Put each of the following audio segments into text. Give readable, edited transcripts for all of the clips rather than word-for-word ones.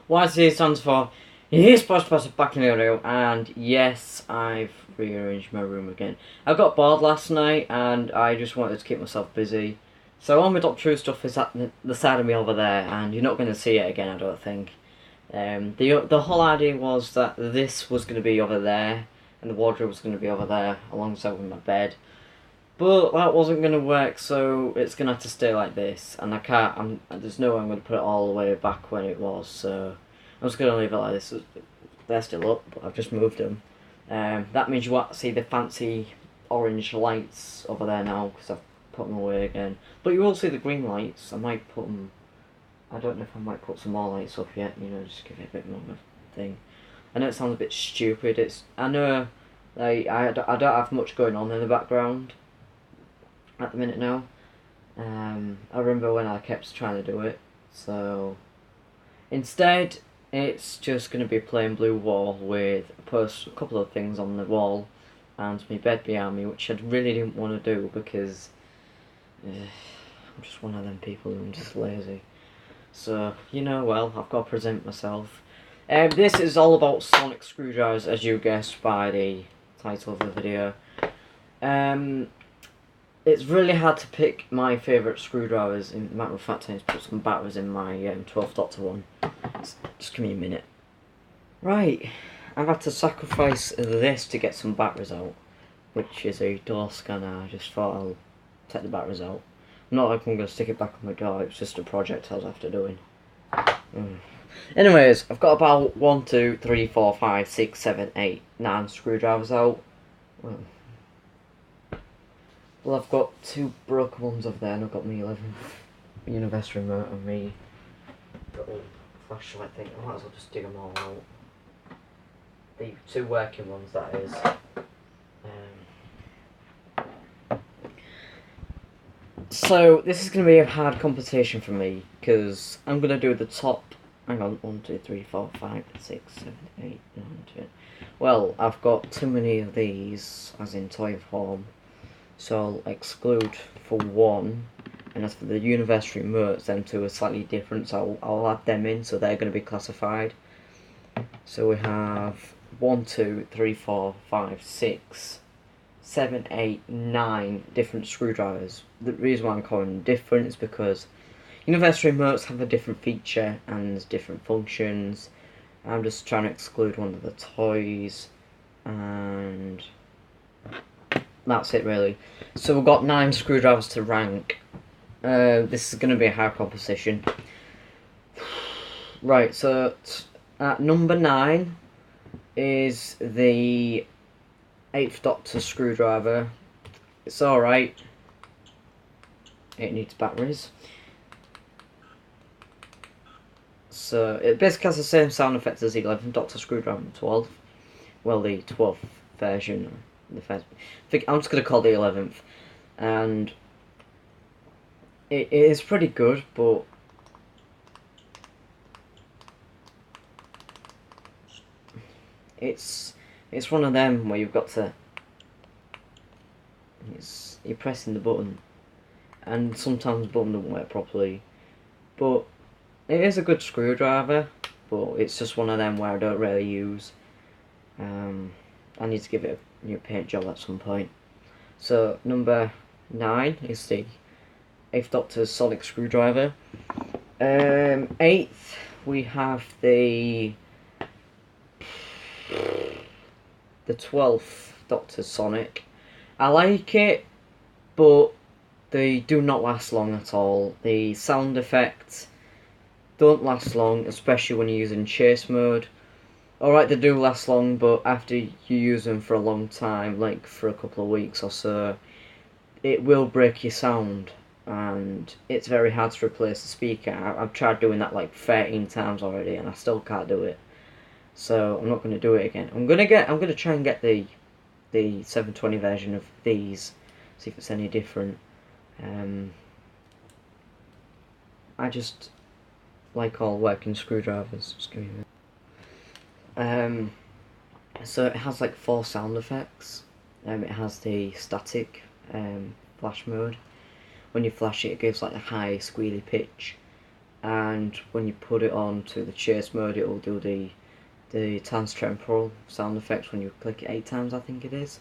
YC stands for Yes Boss Boss back in the audio, and yes, I've rearranged my room again. I got bored last night and I just wanted to keep myself busy. So all my Doctor Who stuff is at the side of me over there, and you're not going to see it again, I don't think. The whole idea was that this was going to be over there, and the wardrobe was going to be over there, alongside with my bed. But that wasn't going to work, so it's going to have to stay like this, and I can't, there's no way I'm going to put it all the way back when it was, so I'm just going to leave it like this. They're still up, but I've just moved them. That means you won't see the fancy orange lights over there now, because I've put them away again. But you will see the green lights. I might put them, I don't know if I might put some more lights up yet, just give it a bit more of a thing. I know it sounds a bit stupid, I know, I don't have much going on in the background at the minute now. I remember when I kept trying to do it, so instead it's just going to be a plain blue wall with a couple of things on the wall and my bed behind me, which I really didn't want to do because I'm just one of them people who are just lazy. So, well, I've got to present myself. This is all about sonic screwdrivers, as you guessed by the title of the video. It's really hard to pick my favourite screwdrivers. In matter of fact, I need to put some batteries in my 12th Doctor one. Just give me a minute. Right, I've had to sacrifice this to get some batteries out, which is a door scanner. I just thought I'll take the batteries out. Not like I'm going to stick it back on my door, it's just a project I was after doing. Anyways, I've got about 1, 2, 3, 4, 5, 6, 7, 8, 9 screwdrivers out. Well, I've got 2 broken ones over there, and I've got my 11th universe remote and me little flashlight thing. I might as well just dig them all out. The 2 working ones, that is. So this is going to be a hard competition for me because I'm going to do the top. Hang on, 1, 2, 3, 4, 5, 6, 7, 8, 9, 10. Well, I've got too many of these, as in toy form. So I'll exclude for 1, and as for the universe remotes, them 2 are slightly different, so I'll add them in, so they're going to be classified. So we have 1, 2, 3, 4, 5, 6, 7, 8, 9 different screwdrivers. The reason why I'm calling them different is because universe remotes have a different feature and different functions. I'm just trying to exclude one of the toys, and that's it really. So we've got 9 screwdrivers to rank. This is going to be a hard composition. Right, so at number 9 is the 8th Doctor screwdriver. It's alright. It needs batteries. So it basically has the same sound effects as the 11th Doctor screwdriver and 12th. Well, the 12th version. The first, I'm just going to call it the 11th, and it is pretty good, but it's one of them where you've got to, you're pressing the button, and sometimes the button doesn't work properly, but it is a good screwdriver, but it's just one of them where I don't really use. I need to give it a new paint job at some point. So number 9 is the 8th Doctor's sonic screwdriver. 8th we have the 12th Doctor's sonic. I like it, but they do not last long at all. The sound effects don't last long, especially when you're using chase mode. Alright, they do last long, but after you use them for a long time, like for a couple of weeks or so, it will break your sound, and it's very hard to replace the speaker. I've tried doing that like 13 times already, and I still can't do it. So I'm not going to do it again. I'm going to try and get the 720 version of these, see if it's any different. I just like all working screwdrivers. Just give me a minute. So it has like 4 sound effects. It has the static flash mode. When you flash it, it gives like a high squealy pitch. and when you put it on to the chase mode, it will do the transtemporal sound effects when you click it 8 times, I think it is.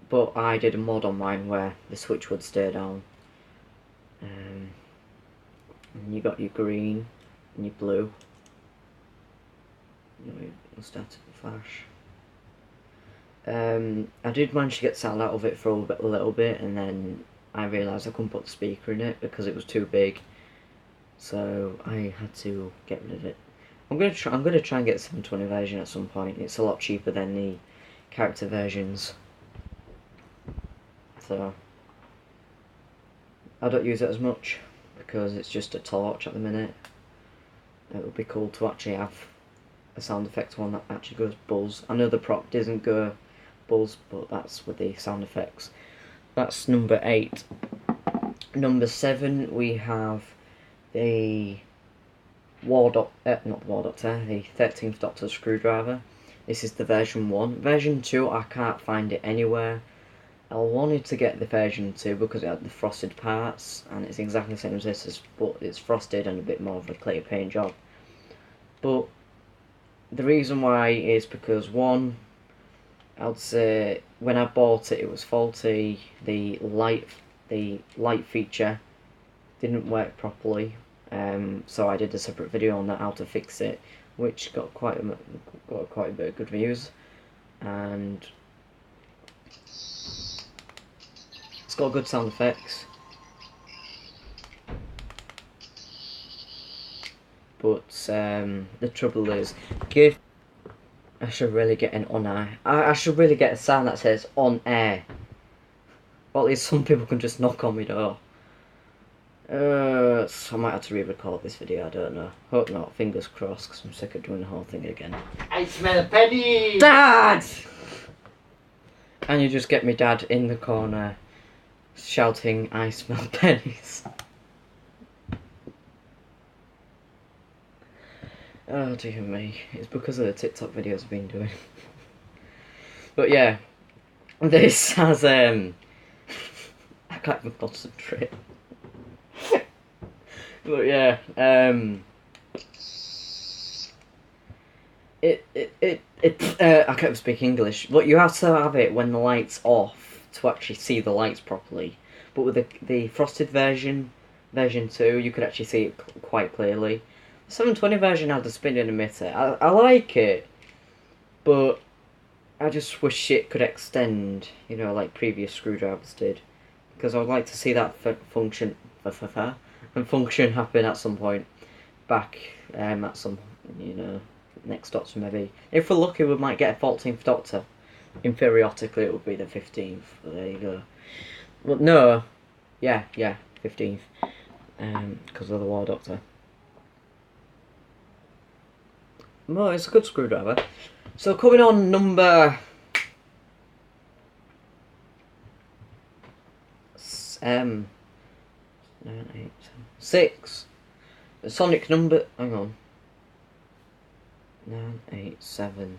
But I did a mod on mine where the switch would stay down. And you got your green and your blue. You'll start to flash. I did manage to get sound out of it for a little bit, and then I realised I couldn't put the speaker in it because it was too big. So I had to get rid of it. I'm gonna try and get the 720 version at some point. It's a lot cheaper than the character versions. So I don't use it as much because it's just a torch at the minute. It would be cool to actually have a sound effect one that actually goes buzz. I know the prop doesn't go buzz, but that's with the sound effects. That's number 8. Number 7 we have the the 13th Doctor screwdriver. This is the version 1. Version 2 I can't find it anywhere. I wanted to get the version 2 because it had the frosted parts, and it's exactly the same as this, but it's frosted and a bit more of a clear paint job. But the reason why is because, one, I'd say when I bought it was faulty. The light feature didn't work properly. So I did a separate video on that, how to fix it, which got quite a bit of good views, and it's got good sound effects. But the trouble is, I should really get an on air. I should really get a sound that says on air. Well, at least some people can just knock on my door. So I might have to re-record this video, I don't know. Hope not, fingers crossed, because I'm sick of doing the whole thing again. I smell a penny! Dad! And you just get me dad in the corner shouting, I smell pennies. Oh dear me, it's because of the TikTok videos I've been doing. But yeah, this has, I can't even concentrate. But yeah, I can't speak English, but you have to have it when the light's off to actually see the lights properly. But with the frosted version 2, you could actually see it quite clearly. The 720 version had the spinning emitter. I like it, but I just wish it could extend, you know, like previous screwdrivers did, because I would like to see that function happen at some point back at some, you know, next Doctor maybe. If we're lucky, we might get a 14th Doctor. Inferiorically, it would be the 15th. But there you go. Well, no, yeah, 15th, because of the War Doctor. Well, it's a good screwdriver. So coming on number 6. The Sonic number. Hang on. 987.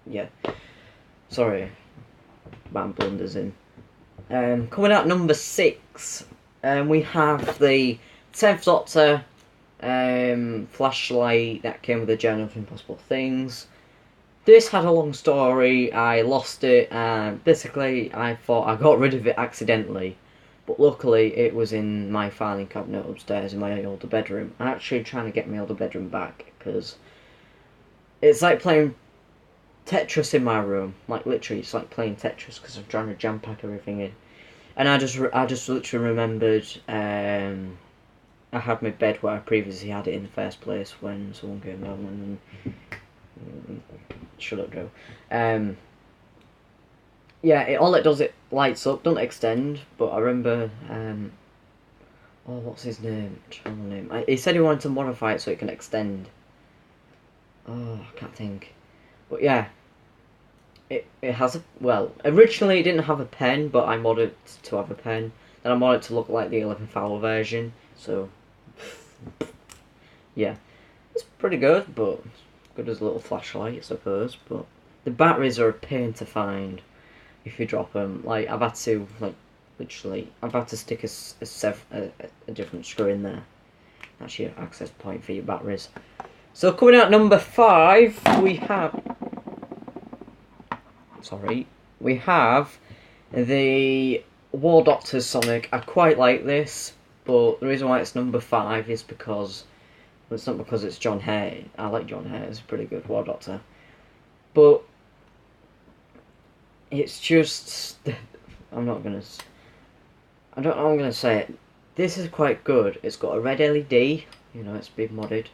Yeah. Sorry. Man blunders in. Coming out number 6. We have the 10th Doctor flashlight that came with the Journal of Impossible Things. This had a long story. I lost it, and basically I thought I got rid of it accidentally, but luckily it was in my filing cabinet upstairs in my older bedroom. I'm actually trying to get my older bedroom back, because it's like playing Tetris in my room. Like literally, it's like playing Tetris, because I'm trying to jam pack everything in. And I just literally remembered I had my bed where I previously had it in the first place when someone came down and shut up, Joe. Yeah, all it does, it lights up, don't extend, but I remember, oh, what's his name? Channel name. He said he wanted to modify it so it can extend. Oh, I can't think. But yeah, it has a, well, originally it didn't have a pen, but I modded it to have a pen. Then I modded it to look like the 11th hour version, so yeah, it's pretty good, but good as a little flashlight, I suppose. But the batteries are a pain to find if you drop them. Like, I've had to like literally, I'm about to stick a different screw in there. That's your access point for your batteries. So coming out number 5, we have... Sorry. We have the War Doctor Sonic. I quite like this, but the reason why it's number 5 is because... Well, it's not because it's John Hare. I like John Hare. It's a pretty good War Doctor. But... It's just... I'm not gonna say it. This is quite good. It's got a red LED. You know, it's been modded.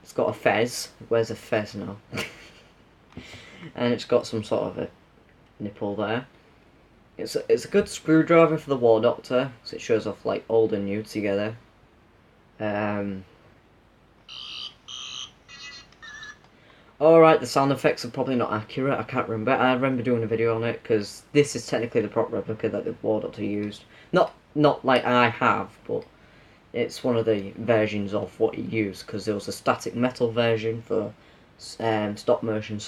It's got a fez. Where's a fez now? And it's got some sort of a nipple there. It's a good screwdriver for the War Doctor, because it shows off like old and new together. Alright, the sound effects are probably not accurate. I can't remember. I remember doing a video on it, because this is technically the prop replica that the War Doctor used. Not like I have, but it's one of the versions of what he used, because there was a static metal version for stop motion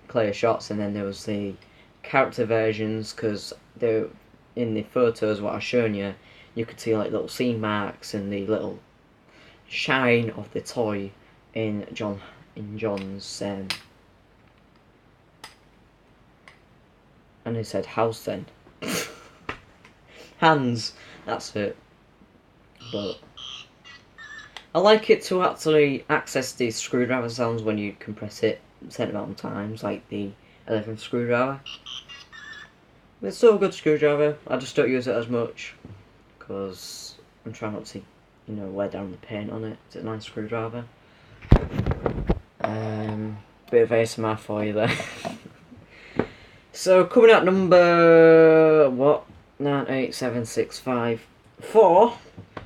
clear shots, and then there was the character versions, because in the photos what I've shown you, you could see like little seam marks and the little shine of the toy in John's and he said house then. Hands, that's it. But I like it to actually access these screwdriver sounds when you compress it a certain amount of times, like the 11th screwdriver. It's still a good screwdriver. I just don't use it as much because I'm trying not to, you know, wear down the paint on it. It's a nice screwdriver. Bit of ASMR for you there. So coming out number 98765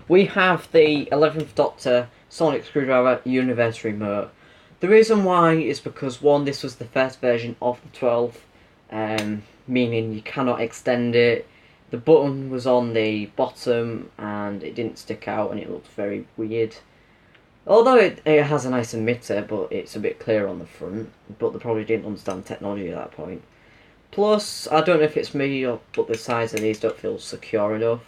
we have the 11th Doctor Sonic Screwdriver Universe Remote. The reason why is because, one, this was the first version of the 12th, meaning you cannot extend it. The button was on the bottom and it didn't stick out and it looked very weird. Although it has a nice emitter, but it's a bit clearer on the front, but they probably didn't understand technology at that point. Plus, I don't know if it's me, but the size of these don't feel secure enough.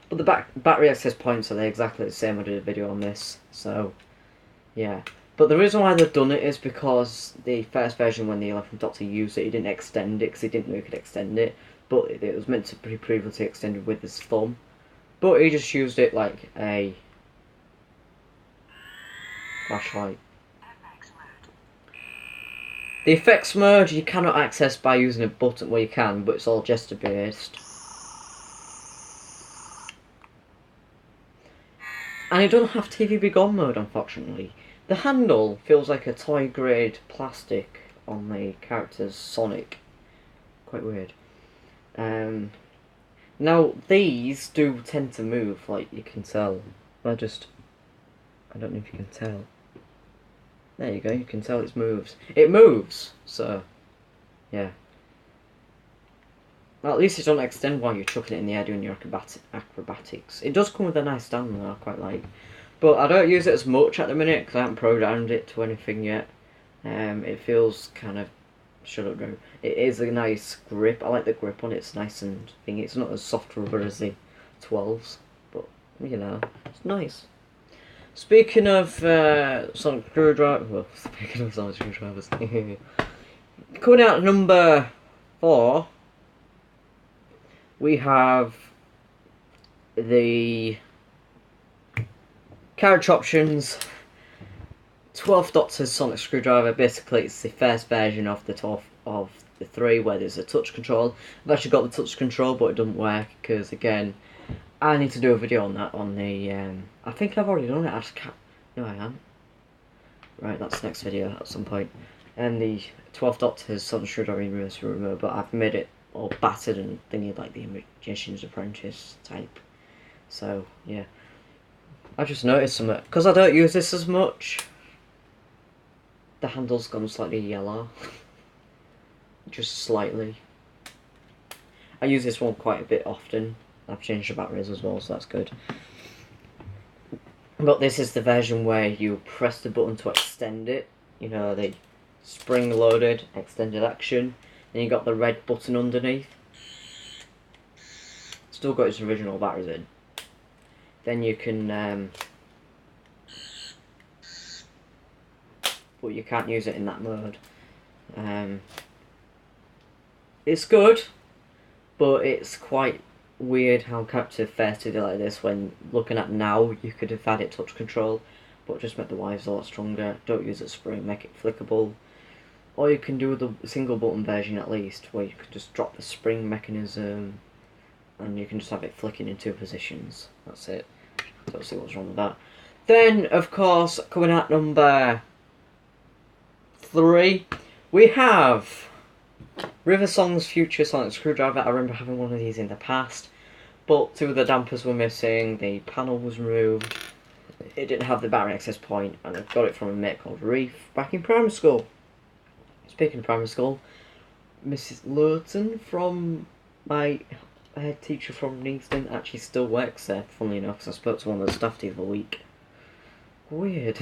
But the battery access points are exactly the same. I did a video on this, so yeah. But the reason why they've done it is because the first version, when the 11th Doctor used it, he didn't extend it because he didn't know he could extend it. But it was meant to be previously extended with his thumb. But he just used it like a flashlight. The effects mode you cannot access by using a button. Well, you can, but it's all gesture based. And it doesn't have TV Be Gone mode, unfortunately. The handle feels like a toy grade plastic on the character's Sonic. Quite weird. Now these do tend to move, like you can tell. I don't know if you can tell. There you go, you can tell it moves. It moves! So, yeah. Well, at least it doesn't extend while you're chucking it in the air doing your acrobatics. It does come with a nice stand that I quite like. But I don't use it as much at the minute because I haven't programmed it to anything yet. It feels kind of... Shut up, Drew. It is a nice grip. I like the grip on it. It's nice and thingy. It's not as soft rubber as the 12s. But, you know, it's nice. Speaking of Sonic Screwdriver, well, speaking of Sonic Screwdrivers, coming out number 4, we have the character options 12th Doctor's Sonic Screwdriver. Basically, it's the first version of the 12th of the 3 where there's a touch control. I've actually got the touch control, but it doesn't work because, again, I need to do a video on that on the, I think I've already done it, I just can't, no I am. Right, that's the next video at some point. And the 12th Doctor's Sonic Screwdriver Universe Remote, but I've made it all battered and thingy like the Magician's Apprentice type. So, yeah. I just noticed something, because I don't use this as much, the handle's gone slightly yellow. Just slightly. I use this one quite a bit often. I've changed the batteries as well, so that's good. But this is the version where you press the button to extend it. You know, the spring-loaded extended action. Then you got the red button underneath. still got its original batteries in, then you can, but you can't use it in that mode. It's good, but it's quite weird how Captive Fair to do like this when looking at now you could have had it touch control, but just make the wires a lot stronger. Don't use a spring, make it flickable. Or you can do the single button version at least, where you can just drop the spring mechanism and you can just have it flicking in 2 positions. That's it. Don't see what's wrong with that. Then, of course, coming at number 3, we have River Song's Future Sonic Screwdriver. I remember having one of these in the past, but 2 of the dampers were missing, the panel was removed, it didn't have the battery access point, and I got it from a mate called Reef back in primary school. Speaking of primary school, Mrs. Lurton from my head teacher from Neaston actually still works there, funnily enough, because I spoke to one of the staff the other week. Weird.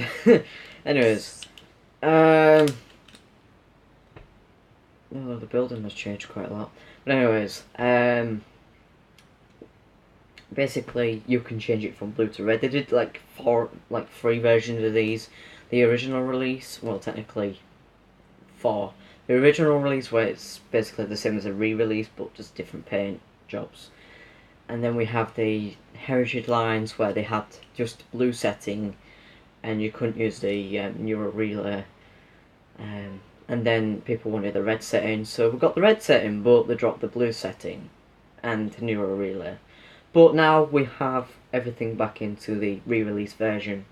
Anyways, the building has changed quite a lot. But anyways, basically you can change it from blue to red. They did like 3 versions of these. The original release, well technically 4. The original release where it's basically the same as a re-release but just different paint jobs. And then we have the Heritage lines where they had just blue setting and you couldn't use the Neural Relay. And then people wanted the red setting, so we got the red setting but they dropped the blue setting and the Neural Relay. But now we have everything back into the re-release version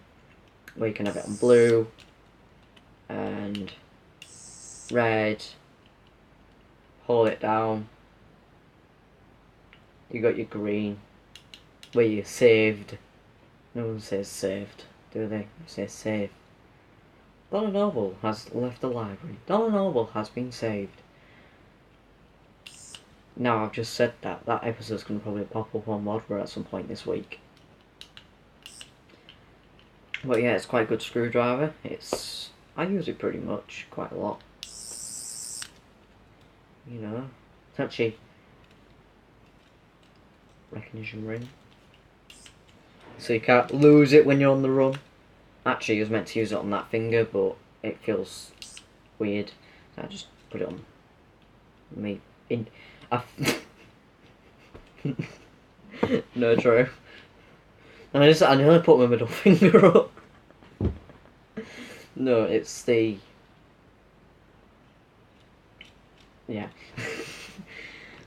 where you can have it on blue and red, hold it down, you got your green where you saved. No one says saved, do they? They say save. Donna Noble has left the library. Donna Noble has been saved. Now I've just said that episode's going to probably pop up on Modra at some point this week. But yeah, it's quite a good screwdriver. I use it pretty much quite a lot. You know, it's actually recognition ring, so you can't lose it when you're on the run. Actually, I was meant to use it on that finger, but it feels weird, so I just put it on me. No, true. I nearly put my middle finger up. No, it's the... Yeah.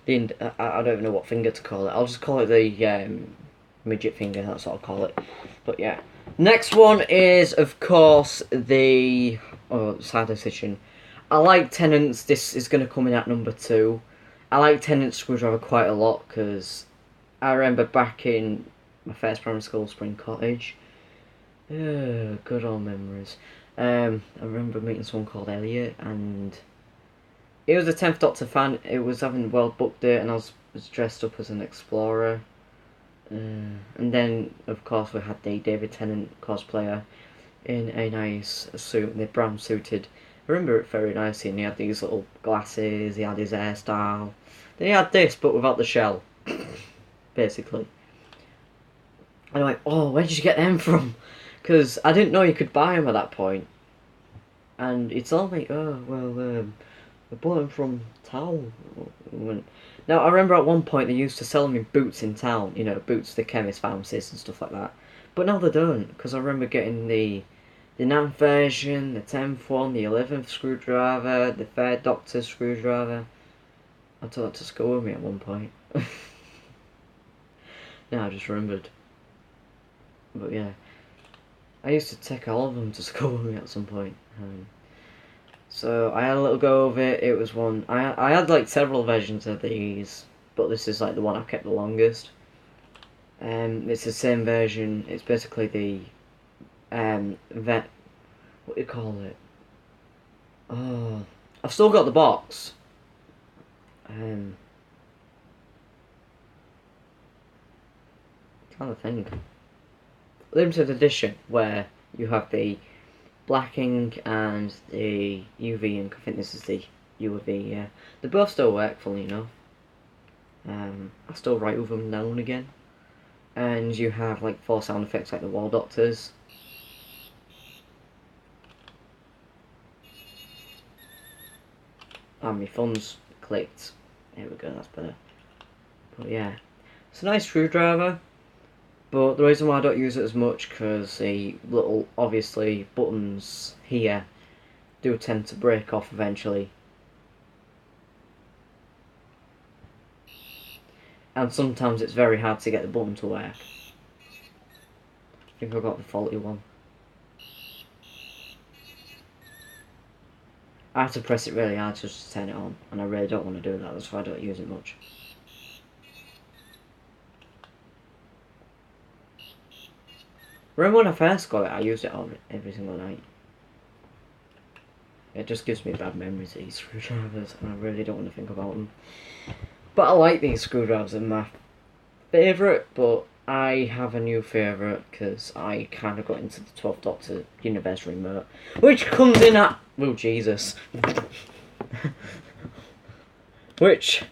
I don't even know what finger to call it. I'll just call it the midget finger, that's what I'll call it. But yeah. Next one is, of course, the... Oh, sad decision. I like Tennant's. This is going to come in at number 2. I like Tennant's screwdriver quite a lot because I remember back in my first primary school, Spring Cottage. Good old memories. I remember meeting someone called Elliot, and he was a 10th Doctor fan. It was having World Book Day, and I was dressed up as an explorer. And then, of course, we had the David Tennant cosplayer in a nice suit, and the brown suited. I remember it very nicely, and he had these little glasses, he had his hairstyle. Then he had this, but without the shell, basically. And I'm like, oh, where did you get them from? Because I didn't know you could buy them at that point. And he told me, oh, well, I bought them from town. Now, I remember at one point they used to sell them in Boots in town, you know, Boots, the chemist pharmacies and stuff like that. But now they don't, because I remember getting the 9th version, the 10th one, the 11th screwdriver, the 3rd Doctor's screwdriver. I told her to school with me at one point. Now I just remembered. But yeah, I used to take all of them to school with me at some point. So I had a little go of it. It was one I had like several versions of these, but this is like the one I've kept the longest. It's the same version. It's basically the what do you call it? Oh, I've still got the box. Trying to think. Limited edition, where you have the black ink and the UV ink. I think this is the UV. Yeah, they both still work, funnily enough. I still write with them now and again. And you have like 4 sound effects like the Wall Doctors. And my thumbs clicked. There we go, that's better. But yeah, it's a nice screwdriver. But the reason why I don't use it as much, because the little, obviously, buttons here do tend to break off eventually. And sometimes it's very hard to get the button to work. I think I got the faulty one. I have to press it really hard just to turn it on, and I really don't want to do that, that's why I don't use it much. Remember when I first got it, I used it every single night. It just gives me bad memories of these screwdrivers, and I really don't want to think about them. But I like these screwdrivers, they're my favourite, but I have a new favourite, because I kind of got into the 12th Doctor Universe remote, which comes in at... oh, Jesus. which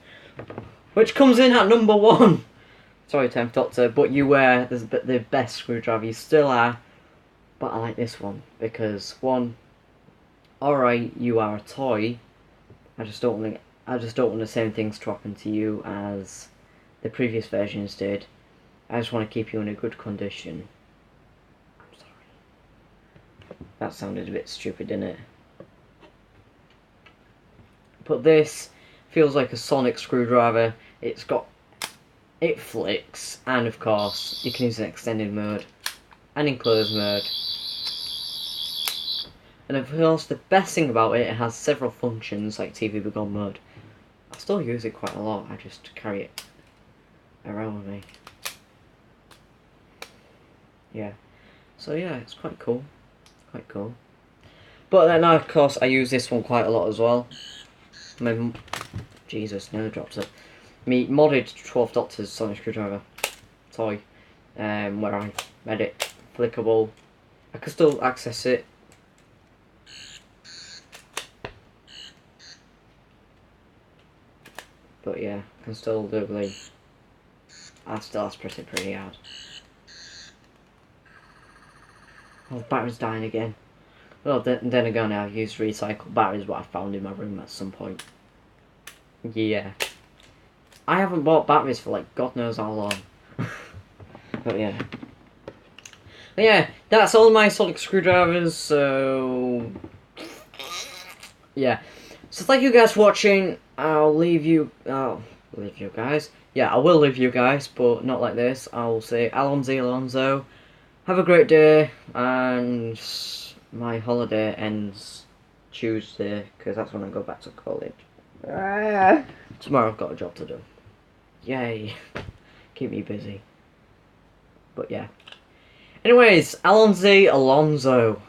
comes in at number 1. Sorry, 10th Doctor, but you were the best screwdriver, you still are. But I like this one, because one, alright, you are a toy. I just don't want the same things to happen to you as the previous versions did. I just want to keep you in a good condition. I'm sorry. That sounded a bit stupid, didn't it? But this feels like a sonic screwdriver. It flicks, and of course you can use an extended mode and enclosed mode. And of course the best thing about it has several functions like TV Begone mode. I still use it quite a lot, I just carry it around with me. Yeah. So yeah, it's quite cool. Quite cool. But then of course I use this one quite a lot as well. Jesus, nearly dropped it. Me modded 12th Doctor's sonic screwdriver toy, where I made it flickable. I can still access it. But yeah, I can still do it. I still have to press it pretty hard. Oh, the battery's dying again. Well, then again, I've used recycled batteries, what I found in my room at some point. Yeah. I haven't bought batteries for like God knows how long. But yeah. But yeah, that's all my sonic screwdrivers, so... yeah. So thank you guys for watching. I'll leave you guys. Yeah, I will leave you guys, but not like this. I'll say Alonzo. Have a great day, and my holiday ends Tuesday, because that's when I go back to college. Tomorrow I've got a job to do. Yay. Keep me busy. But yeah. Anyways, Alonzo.